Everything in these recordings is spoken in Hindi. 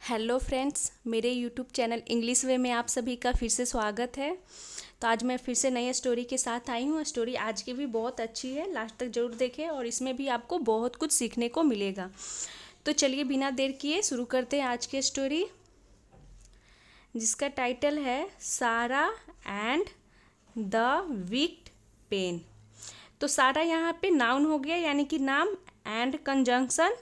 हेलो फ्रेंड्स, मेरे यूट्यूब चैनल इंग्लिश वे में आप सभी का फिर से स्वागत है। तो आज मैं फिर से नई स्टोरी के साथ आई हूँ। स्टोरी आज की भी बहुत अच्छी है, लास्ट तक ज़रूर देखें और इसमें भी आपको बहुत कुछ सीखने को मिलेगा। तो चलिए बिना देर किए शुरू करते हैं आज की स्टोरी, जिसका टाइटल है सारा एंड द विक्ड पेन। तो सारा यहाँ पे नाउन हो गया, यानी कि नाम, एंड कंजंक्शन,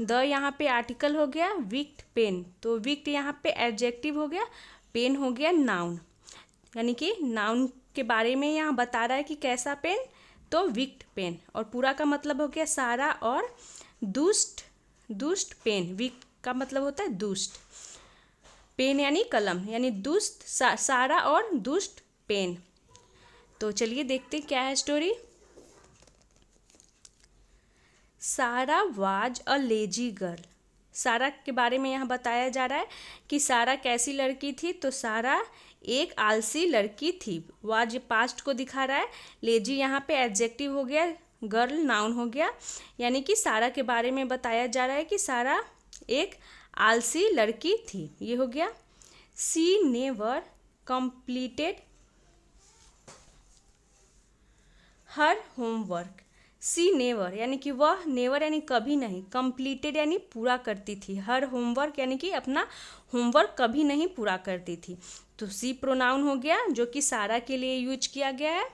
द यहाँ पे आर्टिकल हो गया, विक्ड पेन। तो विक्ड यहाँ पे एडजेक्टिव हो गया, पेन हो गया नाउन, यानी कि नाउन के बारे में यहाँ बता रहा है कि कैसा पेन, तो विक्ड पेन। और पूरा का मतलब हो गया सारा और दुष्ट, दुष्ट पेन। विक्ड का मतलब होता है दुष्ट, पेन यानी कलम, यानी दुष्ट सारा और दुष्ट पेन। तो चलिए देखते हैं क्या है स्टोरी। सारा वाज अ लेजी गर्ल। सारा के बारे में यहाँ बताया जा रहा है कि सारा कैसी लड़की थी। तो सारा एक आलसी लड़की थी। वाज पास्ट को दिखा रहा है, लेजी यहाँ पे एडजेक्टिव हो गया, गर्ल नाउन हो गया, यानी कि सारा के बारे में बताया जा रहा है कि सारा एक आलसी लड़की थी। ये हो गया। सी नेवर कंप्लीटेड हर होमवर्क। सी नेवर यानी कि वह, नेवर यानी कभी नहीं, कंप्लीटेड यानी पूरा करती थी, हर होमवर्क यानी कि अपना होमवर्क कभी नहीं पूरा करती थी। तो सी प्रोनाउन हो गया, जो कि सारा के लिए यूज किया गया है।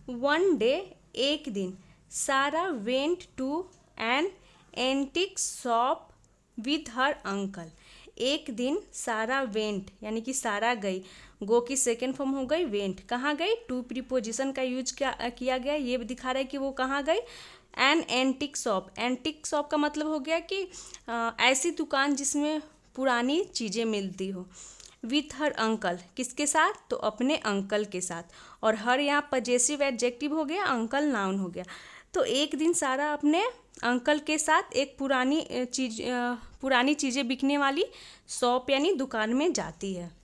वन डे, एक दिन, Sarah went to an antique shop with her uncle. एक दिन सारा वेंट यानी कि सारा गई, गो की सेकेंड फॉर्म हो गई वेंट। कहाँ गई? टू प्रीपोजिशन का यूज किया गया, ये दिखा रहा है कि वो कहाँ गई। An antique shop, antique shop का मतलब हो गया कि ऐसी दुकान जिसमें पुरानी चीज़ें मिलती हो। विथ हर अंकल, किसके साथ? तो अपने अंकल के साथ। और हर यहाँ पजेसिव एडजेक्टिव हो गया, अंकल नाउन हो गया। तो एक दिन सारा अपने अंकल के साथ एक पुरानी चीज़ें बिकने वाली शॉप यानी दुकान में जाती है।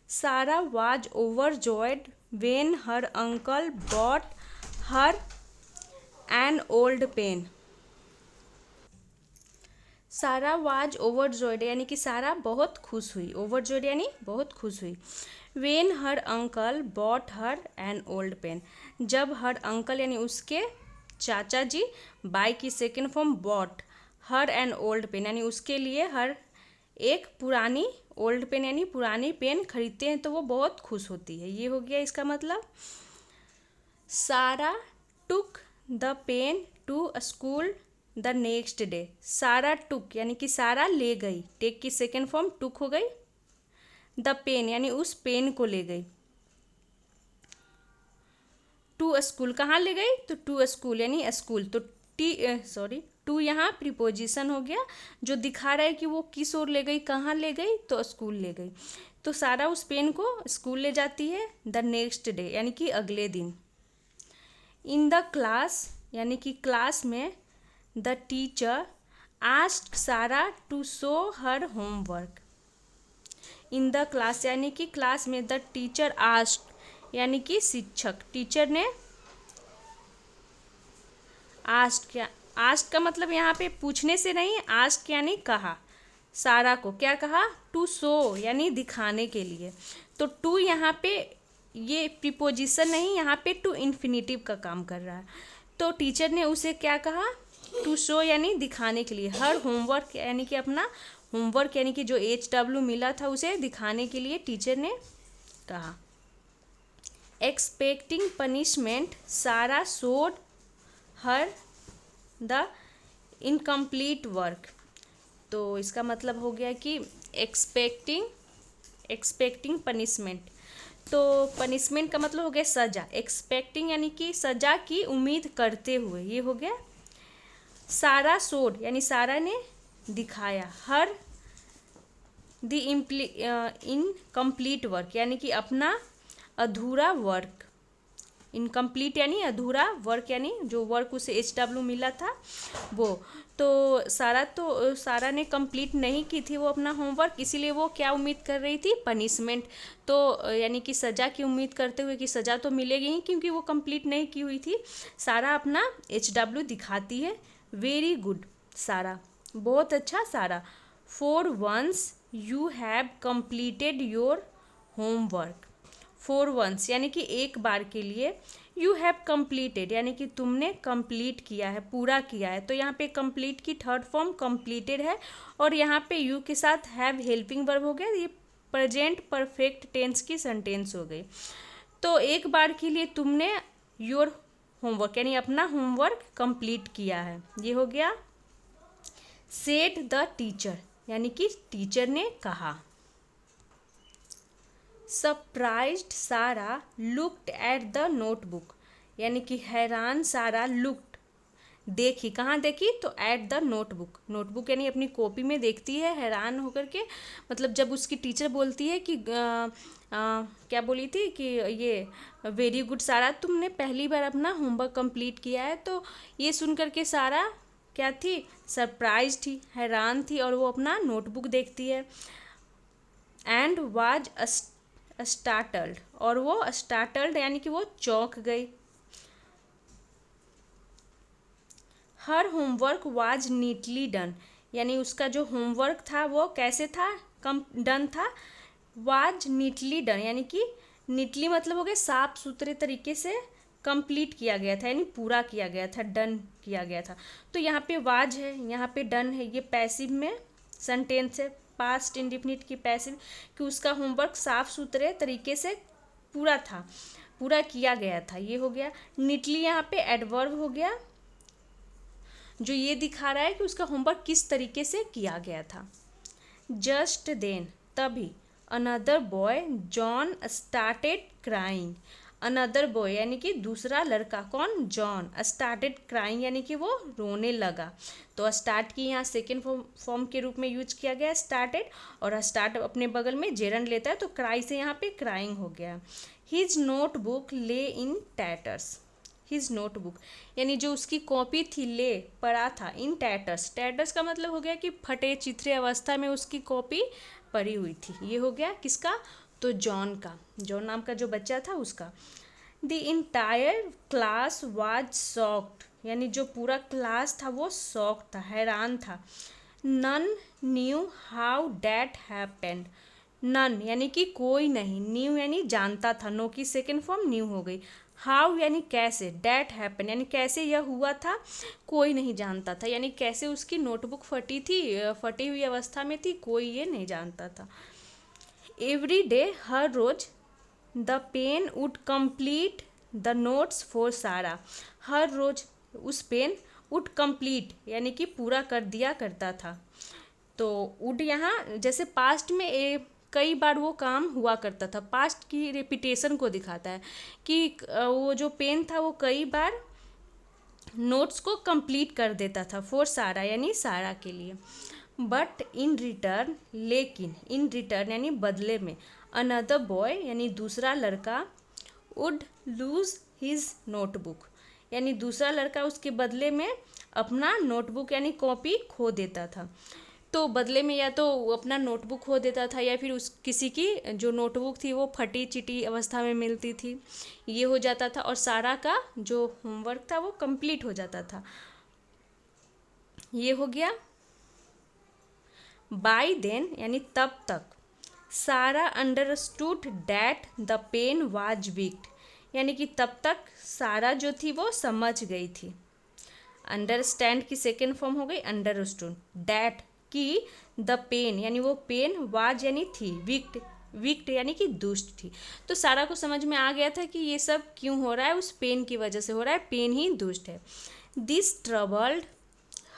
Sarah was overjoyed when her uncle bought her an old pen. Sarah was overjoyed यानी कि सारा बहुत खुश हुई, ओवरजॉयड यानी बहुत खुश हुई। When her uncle bought her an old pen, जब हर अंकल यानी उसके चाचा जी, बाय की second form bought, her an old pen यानी उसके लिए हर एक पुरानी, ओल्ड पेन यानी पुरानी पेन खरीदते हैं तो वो बहुत खुश होती है। ये हो गया इसका मतलब। Sarah took the pen to school the next day. Sarah took यानी कि सारा ले गई, टेक की सेकेंड फॉर्म टुक हो गई। द पेन यानी उस पेन को ले गई। टू स्कूल, कहाँ ले गई? तो टू स्कूल यानी स्कूल। तो टू यहाँ प्रीपोजिशन हो गया, जो दिखा रहा है कि वो किस ओर ले गई, कहाँ ले गई, तो स्कूल ले गई। तो सारा उस पेन को स्कूल ले जाती है द नेक्स्ट डे यानी कि अगले दिन। इन द क्लास यानी कि क्लास में, the teacher asked Sarah to show her homework. In the class यानी कि क्लास में, द टीचर आस्क्ड यानी कि शिक्षक, टीचर ने आस्क्ड, क्या आस्क्ड का मतलब यहाँ पे पूछने से नहीं, आस्क्ड यानी कहा, सारा को क्या कहा? टू शो यानी दिखाने के लिए। तो टू यहाँ पे ये प्रीपोजिशन नहीं, यहाँ पे टू इन्फिनिटिव का काम कर रहा है। तो टीचर ने उसे क्या कहा? टू शो यानी दिखाने के लिए, हर होमवर्क यानी कि अपना होमवर्क यानी कि जो HW मिला था उसे दिखाने के लिए टीचर ने कहा। एक्सपेक्टिंग पनिशमेंट, सारा showed her the incomplete work. तो इसका मतलब हो गया कि एक्सपेक्टिंग पनिशमेंट। तो पनिशमेंट का मतलब हो गया सजा, एक्सपेक्टिंग यानी कि सजा की उम्मीद करते हुए, ये हो गया। सारा शोड यानी सारा ने दिखाया, हर द इनकम्प्लीट वर्क यानी कि अपना अधूरा वर्क। इनकम्प्लीट यानी अधूरा, वर्क यानी जो वर्क उसे HW मिला था वो। तो सारा ने कंप्लीट नहीं की थी वो अपना होमवर्क, इसीलिए वो क्या उम्मीद कर रही थी, पनिशमेंट। तो यानी कि सज़ा की उम्मीद करते हुए कि सज़ा तो मिलेगी ही क्योंकि वो कंप्लीट नहीं की हुई थी। सारा अपना HW दिखाती है। वेरी गुड सारा, बहुत अच्छा Sarah. For once you have completed your homework. For once यानी कि एक बार के लिए, यू हैव कंप्लीटेड यानी कि तुमने कंप्लीट किया है, पूरा किया है। तो यहाँ पे कंप्लीट की थर्ड फॉर्म कंप्लीटेड है, और यहाँ पे यू के साथ हैव हेल्पिंग वर्ब हो गया, ये प्रेजेंट परफेक्ट टेंस की सेंटेंस हो गई। तो एक बार के लिए तुमने योर होमवर्क यानी अपना होमवर्क कंप्लीट किया है, ये हो गया। सेड द टीचर यानी कि टीचर ने कहा। सरप्राइज्ड सारा लुक्ड एट द नोटबुक यानी कि हैरान सारा लुक्ड देखी, कहाँ देखी, तो एट द नोटबुक। नोटबुक यानी अपनी कॉपी में देखती है हैरान होकर के। मतलब जब उसकी टीचर बोलती है कि क्या बोली थी कि ये वेरी गुड सारा, तुमने पहली बार अपना होमवर्क कंप्लीट किया है। तो ये सुन करके सारा क्या थी, सरप्राइज थी, हैरान थी, और वो अपना नोटबुक देखती है। एंड वाज स्टार्टल्ड, और वो स्टार्टल्ड यानी कि वो चौंक गई। Her homework was neatly done यानी उसका जो होमवर्क था वो कैसे था, कम डन था। वाज नीटली डन यानी कि नीटली मतलब हो गया साफ सुथरे तरीके से कंप्लीट किया गया था, यानी पूरा किया गया था, डन किया गया था। तो यहाँ पे वाज है, यहाँ पे डन है, ये पैसिव में सेंटेंस है, पास्ट इंडिफिनिट की पैसिव, कि उसका होमवर्क साफ सुथरे तरीके से पूरा था, पूरा किया गया था, ये हो गया। नीटली यहाँ पे एडवर्ब हो गया जो ये दिखा रहा है कि उसका होमवर्क किस तरीके से किया गया था। जस्ट देन तभी, another boy John started crying. Another boy यानी कि दूसरा लड़का, कौन, जॉन, स्टार्टेड क्राइंग यानी कि वो रोने लगा। तो स्टार्ट की यहाँ सेकेंड फॉर्म के रूप में यूज किया गया स्टार्टेड, और स्टार्ट अपने बगल में जेरन लेता है, तो क्राई से यहाँ पे क्राइंग हो गया। हिज नोटबुक ले इन टैटर्स। हिज नोटबुक यानी जो उसकी कॉपी थी, ले पड़ा था, इन टैटर्स। टैटर्स का मतलब हो गया कि फटे चिथरे अवस्था में उसकी कॉपी पड़ी हुई थी। ये हो गया किसका, तो जॉन का, जॉन नाम का जो बच्चा था उसका। The entire class was shocked यानी जो पूरा क्लास था वो शॉक था, हैरान था। None knew how that happened. None यानी कि कोई नहीं, न्यू यानी जानता था, नो की सेकेंड फॉर्म न्यू हो गई। हाउ यानी कैसे, डैट हैपन यानी कैसे यह हुआ था, कोई नहीं जानता था, यानी कैसे उसकी नोटबुक फटी थी, फटी हुई अवस्था में थी, कोई ये नहीं जानता था। एवरी डे, हर रोज, the pen would complete the notes for Sarah. हर रोज उस पेन वुड कंप्लीट यानी कि पूरा कर दिया करता था। तो वुड यहाँ जैसे पास्ट में कई बार वो काम हुआ करता था, पास्ट की रेपिटेशन को दिखाता है कि वो जो पेन था वो कई बार नोट्स को कंप्लीट कर देता था फॉर सारा यानी सारा के लिए। बट इन रिटर्न, लेकिन इन रिटर्न यानी बदले में, अनदर बॉय यानी दूसरा लड़का, वुड लूज हिज नोटबुक यानी दूसरा लड़का उसके बदले में अपना नोटबुक यानी कॉपी खो देता था। तो बदले में या तो अपना नोटबुक खो देता था, या फिर उस किसी की जो नोटबुक थी वो फटी चिटी अवस्था में मिलती थी, ये हो जाता था। और सारा का जो होमवर्क था वो कंप्लीट हो जाता था, ये हो गया। बाय देन यानी तब तक, सारा understood that the pen was wicked यानी कि तब तक सारा जो थी वो समझ गई थी। अंडरस्टैंड की सेकेंड फॉर्म हो गई अंडरस्टूड, डैट कि द पेन यानी वो पेन, वाज यानी थी, विक्ट, विक्ट यानी कि दुष्ट थी। तो सारा को समझ में आ गया था कि ये सब क्यों हो रहा है, उस पेन की वजह से हो रहा है, पेन ही दुष्ट है। This troubled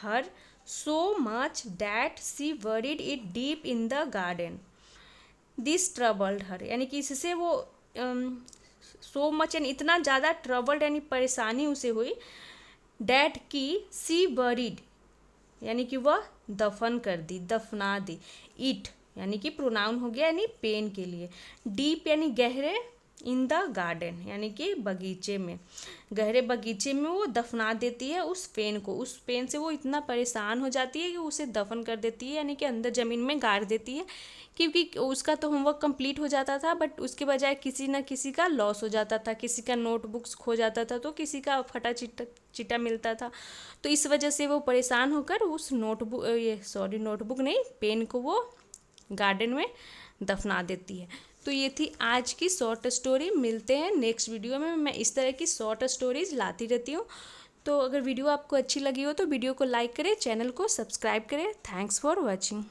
her so much that she buried it deep in the garden. This troubled her यानी कि इससे वो सो मच यानी इतना ज़्यादा, ट्रबल्ड यानी परेशानी उसे हुई, डैट की सी वरीड यानी कि वह दफन कर दी, दफना दी, इट यानी कि प्रोनाउन हो गया यानी पेन के लिए, डीप यानी गहरे इन द गार्डन, यानी कि बगीचे में, गहरे बगीचे में वो दफना देती है उस पेन को। उस पेन से वो इतना परेशान हो जाती है कि उसे दफन कर देती है, यानी कि अंदर ज़मीन में गाड़ देती है, क्योंकि उसका तो होमवर्क कंप्लीट हो जाता था, बट उसके बजाय किसी न किसी का लॉस हो जाता था, किसी का नोटबुक्स खो जाता था, तो किसी का फटा चिट्टा चिट्टा मिलता था। तो इस वजह से वो परेशान होकर उस नोटबुक नहीं, पेन को वो गार्डन में दफना देती है। तो ये थी आज की शॉर्ट स्टोरी। मिलते हैं नेक्स्ट वीडियो में। मैं इस तरह की शॉर्ट स्टोरीज लाती रहती हूँ। तो अगर वीडियो आपको अच्छी लगी हो तो वीडियो को लाइक करें, चैनल को सब्सक्राइब करें। Thanks for watching.